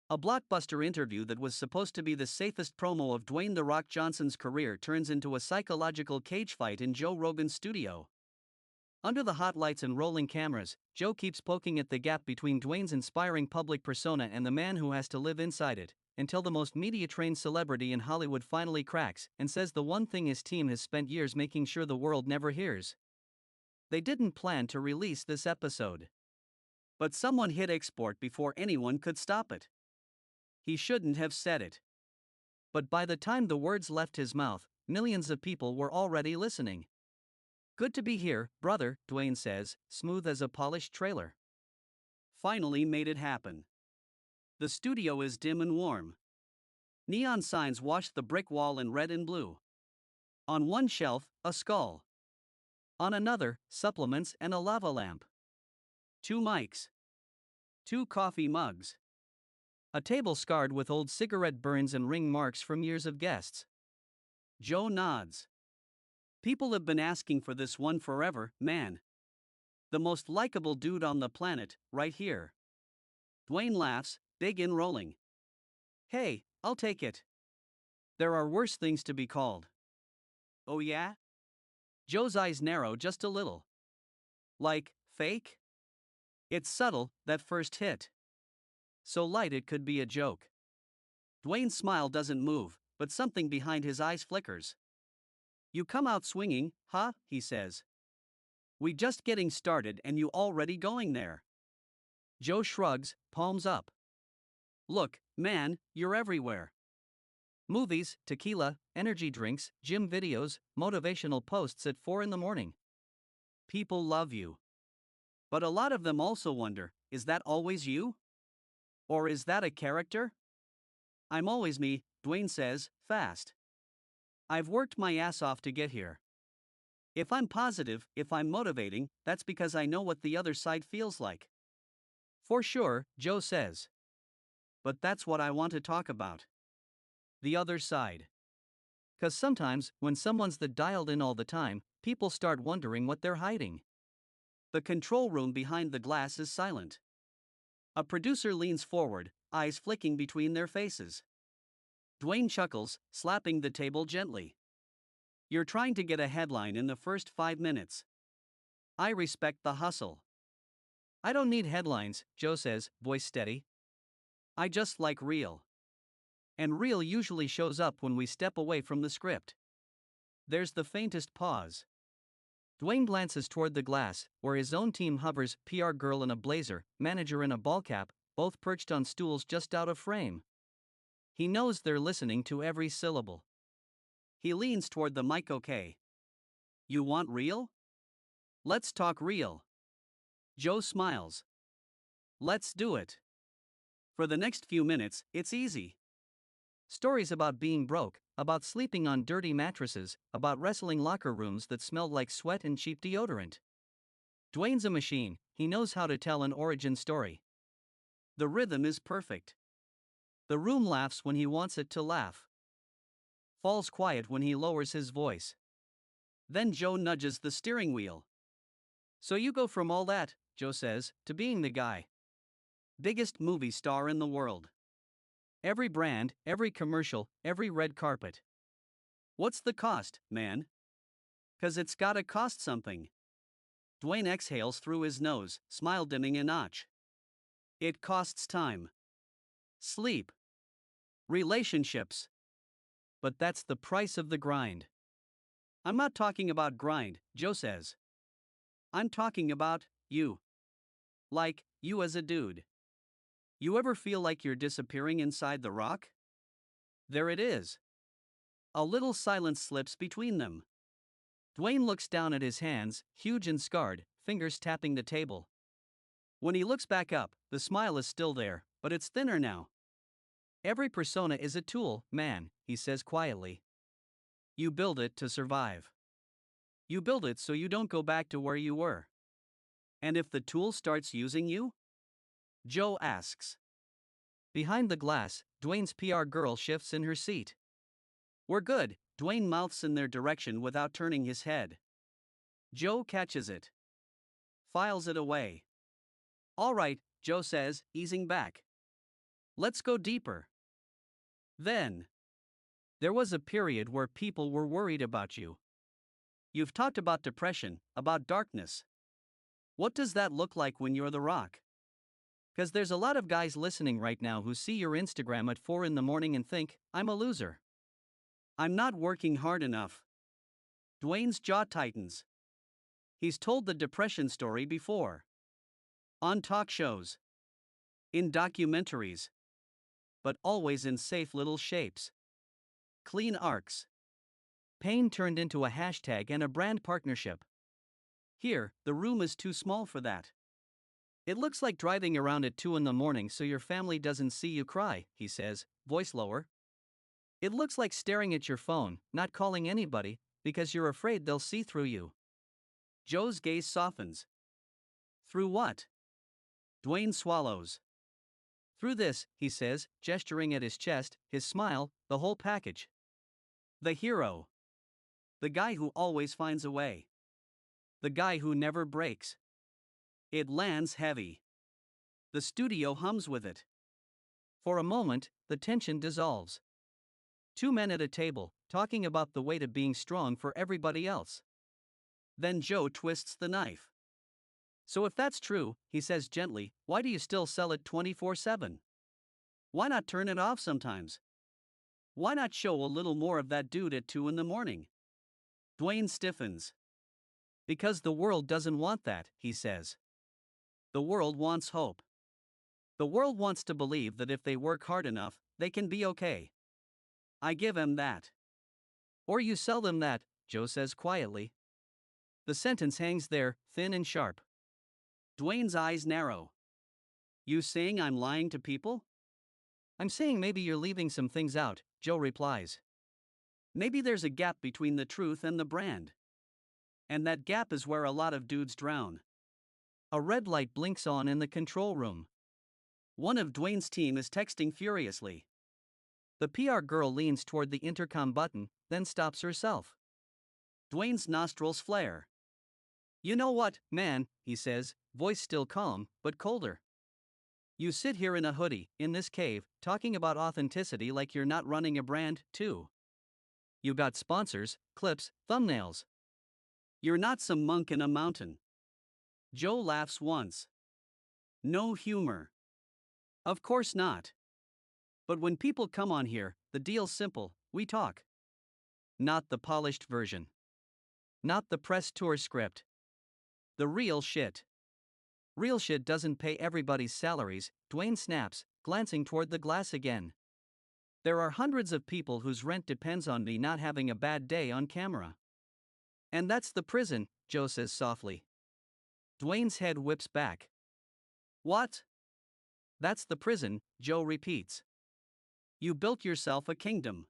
A blockbuster interview that was supposed to be the safest promo of Dwayne "The Rock" Johnson's career turns into a psychological cage fight in Joe Rogan's studio. Under the hot lights and rolling cameras, Joe keeps poking at the gap between Dwayne's inspiring public persona and the man who has to live inside it, until the most media-trained celebrity in Hollywood finally cracks and says the one thing his team has spent years making sure the world never hears. They didn't plan to release this episode. But someone hit export before anyone could stop it. He shouldn't have said it. But by the time the words left his mouth, millions of people were already listening. "Good to be here, brother," Dwayne says, smooth as a polished trailer. Finally made it happen. The studio is dim and warm. Neon signs wash the brick wall in red and blue. On one shelf, a skull. On another, supplements and a lava lamp. 2 mics. 2 coffee mugs. A table scarred with old cigarette burns and ring marks from years of guests. Joe nods. "People have been asking for this one forever, man. The most likable dude on the planet, right here." Dwayne laughs, big and rolling. "Hey, I'll take it. There are worse things to be called." "Oh yeah?" Joe's eyes narrow just a little. "Like, fake?" It's subtle, that first hit. So light it could be a joke. Dwayne's smile doesn't move, but something behind his eyes flickers. "You come out swinging, huh?" he says. "We just getting started and you already going there." Joe shrugs, palms up. "Look, man, you're everywhere. Movies, tequila, energy drinks, gym videos, motivational posts at 4 in the morning. People love you. But a lot of them also wonder, is that always you? Or is that a character?" "I'm always me," Dwayne says, fast. "I've worked my ass off to get here. If I'm positive, if I'm motivating, that's because I know what the other side feels like." "For sure," Joe says. "But that's what I want to talk about. The other side. 'Cause sometimes, when someone's the dialed in all the time, people start wondering what they're hiding." The control room behind the glass is silent. A producer leans forward, eyes flicking between their faces. Dwayne chuckles, slapping the table gently. "You're trying to get a headline in the first 5 minutes. I respect the hustle." "I don't need headlines," Joe says, voice steady. "I just like real. And real usually shows up when we step away from the script." There's the faintest pause. Dwayne glances toward the glass, where his own team hovers, PR girl in a blazer, manager in a ball cap, both perched on stools just out of frame. He knows they're listening to every syllable. He leans toward the mic. "Okay. You want real? Let's talk real." Joe smiles. "Let's do it. For the next few minutes, it's easy. Stories about being broke, about sleeping on dirty mattresses, about wrestling locker rooms that smelled like sweat and cheap deodorant." Dwayne's a machine, he knows how to tell an origin story. The rhythm is perfect. The room laughs when he wants it to laugh. Falls quiet when he lowers his voice. Then Joe nudges the steering wheel. "So you go from all that," Joe says, "to being the guy. Biggest movie star in the world. Every brand, every commercial, every red carpet. What's the cost, man? 'Cause it's gotta cost something." Dwayne exhales through his nose, smile dimming a notch. "It costs time. Sleep. Relationships. But that's the price of the grind." "I'm not talking about grind," Joe says. "I'm talking about you. Like, you as a dude. You ever feel like you're disappearing inside the rock?" There it is. A little silence slips between them. Dwayne looks down at his hands, huge and scarred, fingers tapping the table. When he looks back up, the smile is still there, but it's thinner now. "Every persona is a tool, man," he says quietly. "You build it to survive. You build it so you don't go back to where you were. And if the tool starts using you?" Joe asks. Behind the glass, Dwayne's PR girl shifts in her seat. "We're good," Dwayne mouths in their direction without turning his head. Joe catches it. Files it away. "All right," Joe says, easing back. Let's go deeper. Then, there was a period where people were worried about you. You've talked about depression, about darkness. What does that look like when you're The Rock? Because there's a lot of guys listening right now who see your Instagram at 4 in the morning and think, I'm a loser. I'm not working hard enough. Dwayne's jaw tightens. He's told the depression story before. On talk shows. In documentaries. But always in safe little shapes. Clean arcs. Pain turned into a hashtag and a brand partnership. Here, the room is too small for that. It looks like driving around at 2 in the morning so your family doesn't see you cry, he says, voice lower. It looks like staring at your phone, not calling anybody, because you're afraid they'll see through you. Joe's gaze softens. Through what? Dwayne swallows. Through this, he says, gesturing at his chest, his smile, the whole package. The hero. The guy who always finds a way. The guy who never breaks. It lands heavy. The studio hums with it. For a moment, the tension dissolves. Two men at a table, talking about the weight of being strong for everybody else. Then Joe twists the knife. So if that's true, he says gently, why do you still sell it 24/7? Why not turn it off sometimes? Why not show a little more of that dude at 2 in the morning? Dwayne stiffens. Because the world doesn't want that, he says. The world wants hope. The world wants to believe that if they work hard enough, they can be okay. I give him that. Or you sell them that, Joe says quietly. The sentence hangs there, thin and sharp. Dwayne's eyes narrow. You saying I'm lying to people? I'm saying maybe you're leaving some things out, Joe replies. Maybe there's a gap between the truth and the brand. And that gap is where a lot of dudes drown. A red light blinks on in the control room. One of Dwayne's team is texting furiously. The PR girl leans toward the intercom button, then stops herself. Dwayne's nostrils flare. You know what, man, he says, voice still calm, but colder. You sit here in a hoodie, in this cave, talking about authenticity like you're not running a brand, too. You got sponsors, clips, thumbnails. You're not some monk in a mountain. Joe laughs once. No humor. Of course not. But when people come on here, the deal's simple, we talk. Not the polished version. Not the press tour script. The real shit. Real shit doesn't pay everybody's salaries, Dwayne snaps, glancing toward the glass again. There are hundreds of people whose rent depends on me not having a bad day on camera. And that's the prison, Joe says softly. Dwayne's head whips back. What? That's the prison, Joe repeats. You built yourself a kingdom.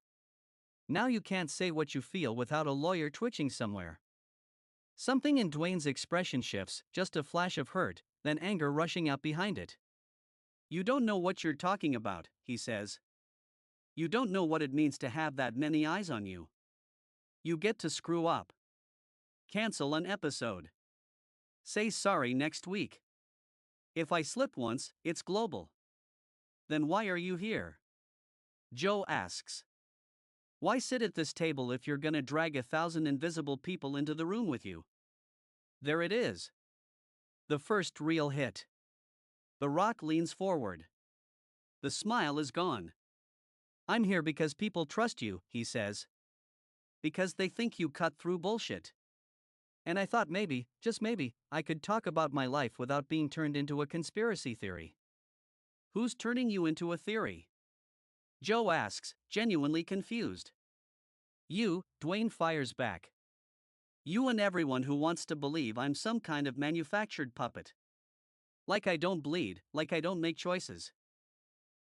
Now you can't say what you feel without a lawyer twitching somewhere. Something in Dwayne's expression shifts, just a flash of hurt, then anger rushing out behind it. You don't know what you're talking about, he says. You don't know what it means to have that many eyes on you. You get to screw up. Cancel an episode. Say sorry next week. If I slip once, it's global. Then why are you here? Joe asks. Why sit at this table if you're gonna drag 1,000 invisible people into the room with you? There it is. The first real hit. The Rock leans forward. The smile is gone. I'm here because people trust you, he says. Because they think you cut through bullshit. And I thought maybe, just maybe, I could talk about my life without being turned into a conspiracy theory. Who's turning you into a theory? Joe asks, genuinely confused. You, Dwayne fires back. You and everyone who wants to believe I'm some kind of manufactured puppet. Like I don't bleed, like I don't make choices.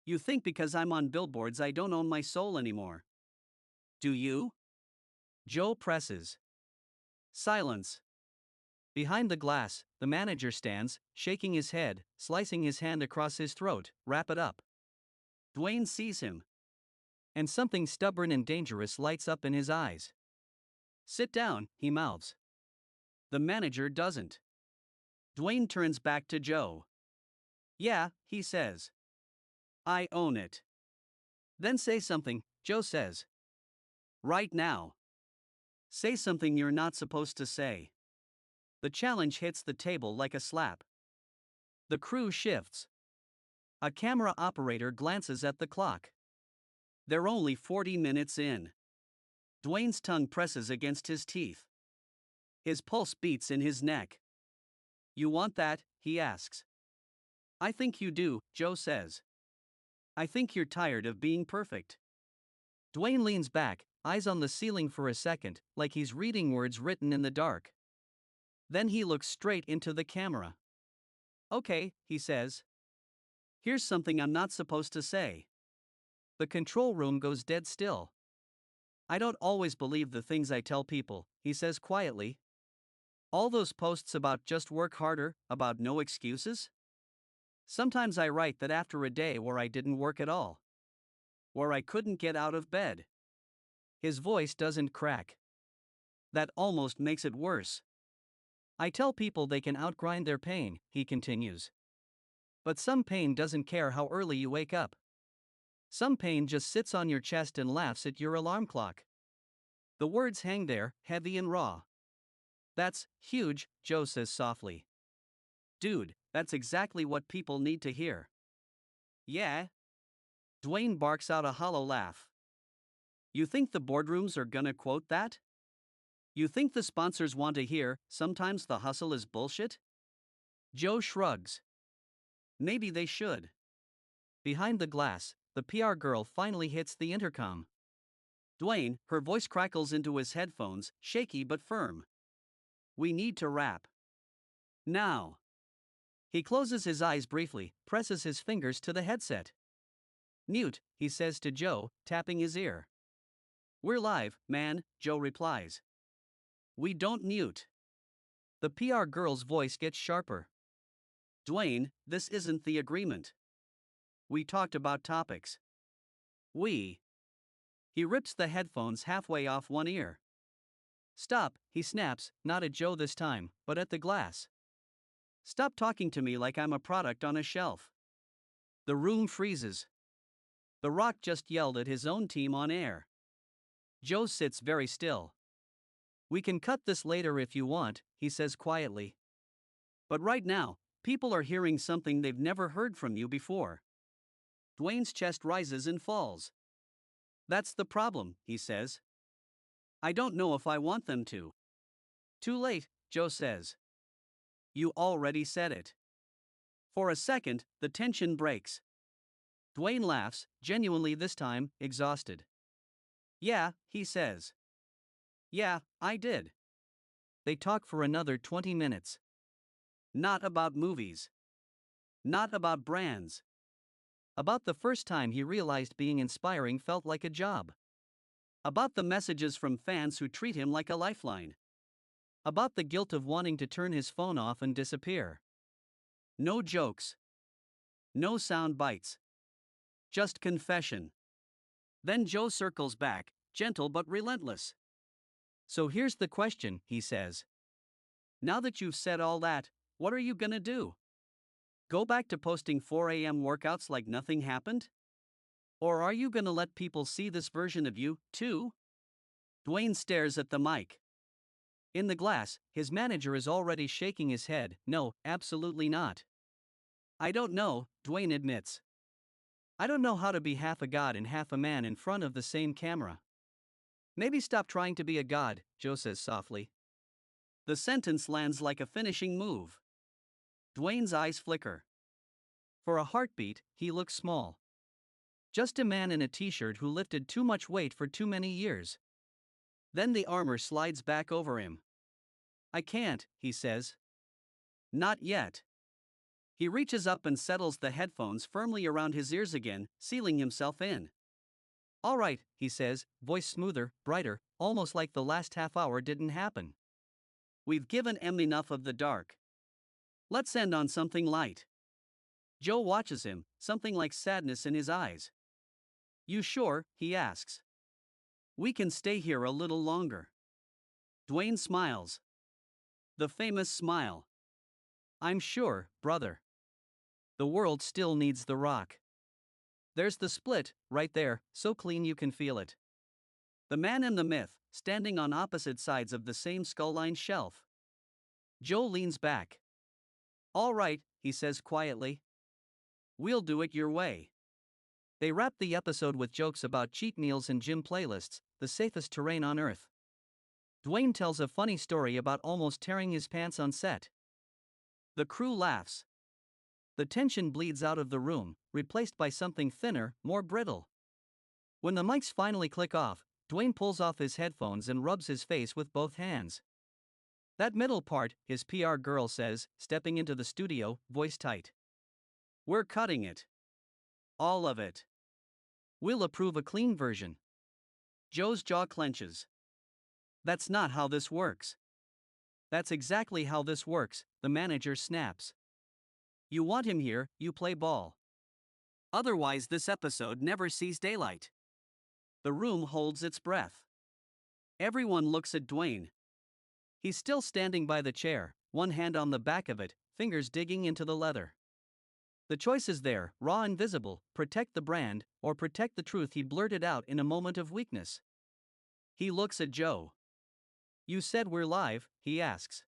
You think because I'm on billboards I don't own my soul anymore. Do you? Joe presses. Silence. Behind the glass, the manager stands, shaking his head, slicing his hand across his throat. Wrap it up. Dwayne sees him. And something stubborn and dangerous lights up in his eyes. Sit down, he mouths. The manager doesn't. Dwayne turns back to Joe. Yeah, he says. I own it. Then say something, Joe says. Right now. Say something you're not supposed to say. The challenge hits the table like a slap. The crew shifts. A camera operator glances at the clock. They're only 40 minutes in. Dwayne's tongue presses against his teeth. His pulse beats in his neck. You want that? He asks. I think you do, Joe says. I think you're tired of being perfect. Dwayne leans back, eyes on the ceiling for a second, like he's reading words written in the dark. Then he looks straight into the camera. Okay, he says. Here's something I'm not supposed to say. The control room goes dead still. I don't always believe the things I tell people, he says quietly. All those posts about just work harder, about no excuses? Sometimes I write that after a day where I didn't work at all. Where I couldn't get out of bed. His voice doesn't crack. That almost makes it worse. I tell people they can outgrind their pain, he continues. But some pain doesn't care how early you wake up. Some pain just sits on your chest and laughs at your alarm clock. The words hang there, heavy and raw. That's huge, Joe says softly. Dude, that's exactly what people need to hear. Yeah? Dwayne barks out a hollow laugh. You think the boardrooms are gonna quote that? You think the sponsors want to hear, sometimes the hustle is bullshit? Joe shrugs. Maybe they should. Behind the glass, the PR girl finally hits the intercom. Dwayne, her voice crackles into his headphones, shaky but firm. We need to wrap. Now. He closes his eyes briefly, presses his fingers to the headset. Mute, he says to Joe, tapping his ear. We're live, man, Joe replies. We don't mute. The PR girl's voice gets sharper. Dwayne, this isn't the agreement. We talked about topics. He rips the headphones halfway off one ear. Stop, he snaps, not at Joe this time, but at the glass. Stop talking to me like I'm a product on a shelf. The room freezes. The Rock just yelled at his own team on air. Joe sits very still. We can cut this later if you want, he says quietly. But right now, people are hearing something they've never heard from you before. Dwayne's chest rises and falls. That's the problem, he says. I don't know if I want them to. Too late, Joe says. You already said it. For a second, the tension breaks. Dwayne laughs, genuinely this time, exhausted. Yeah, he says. Yeah, I did. They talk for another 20 minutes. Not about movies. Not about brands. About the first time he realized being inspiring felt like a job. About the messages from fans who treat him like a lifeline. About the guilt of wanting to turn his phone off and disappear. No jokes. No sound bites. Just confession. Then Joe circles back, gentle but relentless. So here's the question, he says. Now that you've said all that, what are you gonna do? Go back to posting 4 a.m. workouts like nothing happened? Or are you gonna let people see this version of you, too? Dwayne stares at the mic. In the glass, his manager is already shaking his head. No, absolutely not. I don't know, Dwayne admits. I don't know how to be half a god and half a man in front of the same camera. Maybe stop trying to be a god, Joe says softly. The sentence lands like a finishing move. Dwayne's eyes flicker. For a heartbeat, he looks small. Just a man in a t-shirt who lifted too much weight for too many years. Then the armor slides back over him. I can't, he says. Not yet. He reaches up and settles the headphones firmly around his ears again, sealing himself in. All right, he says, voice smoother, brighter, almost like the last half hour didn't happen. We've given M enough of the dark. Let's end on something light. Joe watches him, something like sadness in his eyes. You sure? He asks. We can stay here a little longer. Dwayne smiles. The famous smile. I'm sure, brother. The world still needs The Rock. There's the split, right there, so clean you can feel it. The man and the myth, standing on opposite sides of the same skull-lined shelf. Joe leans back. All right, he says quietly. We'll do it your way. They wrap the episode with jokes about cheat meals and gym playlists, the safest terrain on earth. Dwayne tells a funny story about almost tearing his pants on set. The crew laughs. The tension bleeds out of the room, replaced by something thinner, more brittle. When the mics finally click off, Dwayne pulls off his headphones and rubs his face with both hands. That middle part, his PR girl says, stepping into the studio, voice tight. We're cutting it. All of it. We'll approve a clean version. Joe's jaw clenches. That's not how this works. That's exactly how this works, the manager snaps. You want him here, you play ball. Otherwise, this episode never sees daylight. The room holds its breath. Everyone looks at Dwayne. He's still standing by the chair, one hand on the back of it, fingers digging into the leather. The choice is there, raw and visible: protect the brand, or protect the truth he blurted out in a moment of weakness. He looks at Joe. You said we're live, he asks.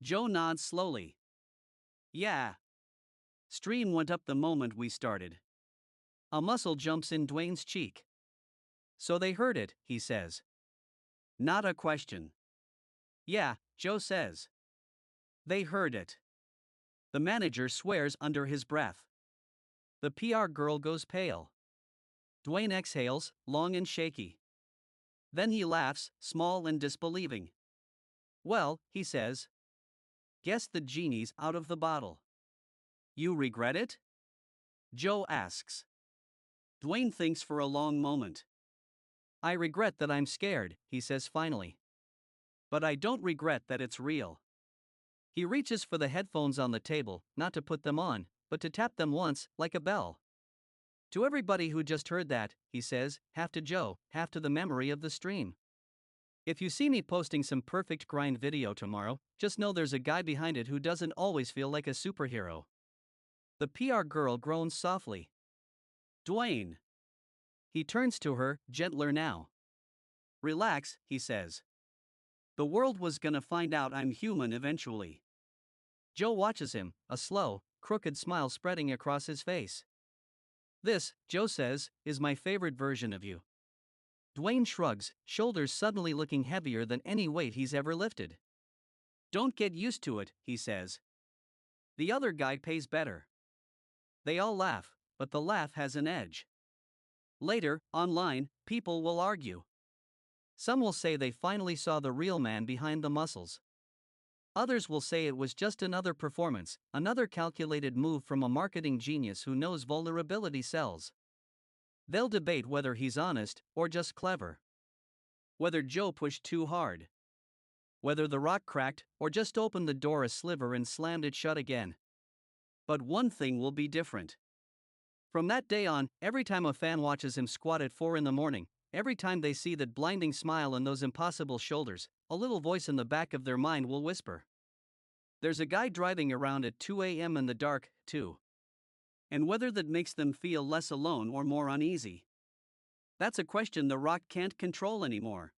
Joe nods slowly. Yeah. Stream went up the moment we started. A muscle jumps in Dwayne's cheek. So they heard it, he says. Not a question. Yeah, Joe says. They heard it. The manager swears under his breath. The PR girl goes pale. Dwayne exhales, long and shaky. Then he laughs, small and disbelieving. Well, he says. Guess the genie's out of the bottle. You regret it? Joe asks. Dwayne thinks for a long moment. I regret that I'm scared, he says finally. But I don't regret that it's real. He reaches for the headphones on the table, not to put them on, but to tap them once, like a bell. To everybody who just heard that, he says, half to Joe, half to the memory of the stream. If you see me posting some perfect grind video tomorrow, just know there's a guy behind it who doesn't always feel like a superhero. The PR girl groans softly. Dwayne. He turns to her, gentler now. Relax, he says. The world was gonna find out I'm human eventually. Joe watches him, a slow, crooked smile spreading across his face. This, Joe says, is my favorite version of you. Dwayne shrugs, shoulders suddenly looking heavier than any weight he's ever lifted. Don't get used to it, he says. The other guy pays better. They all laugh, but the laugh has an edge. Later, online, people will argue. Some will say they finally saw the real man behind the muscles. Others will say it was just another performance, another calculated move from a marketing genius who knows vulnerability sells. They'll debate whether he's honest or just clever. Whether Joe pushed too hard. Whether the rock cracked or just opened the door a sliver and slammed it shut again. But one thing will be different. From that day on, every time a fan watches him squat at 4 a.m, every time they see that blinding smile and those impossible shoulders, a little voice in the back of their mind will whisper. There's a guy driving around at 2 a.m. in the dark, too. And whether that makes them feel less alone or more uneasy. That's a question The Rock can't control anymore.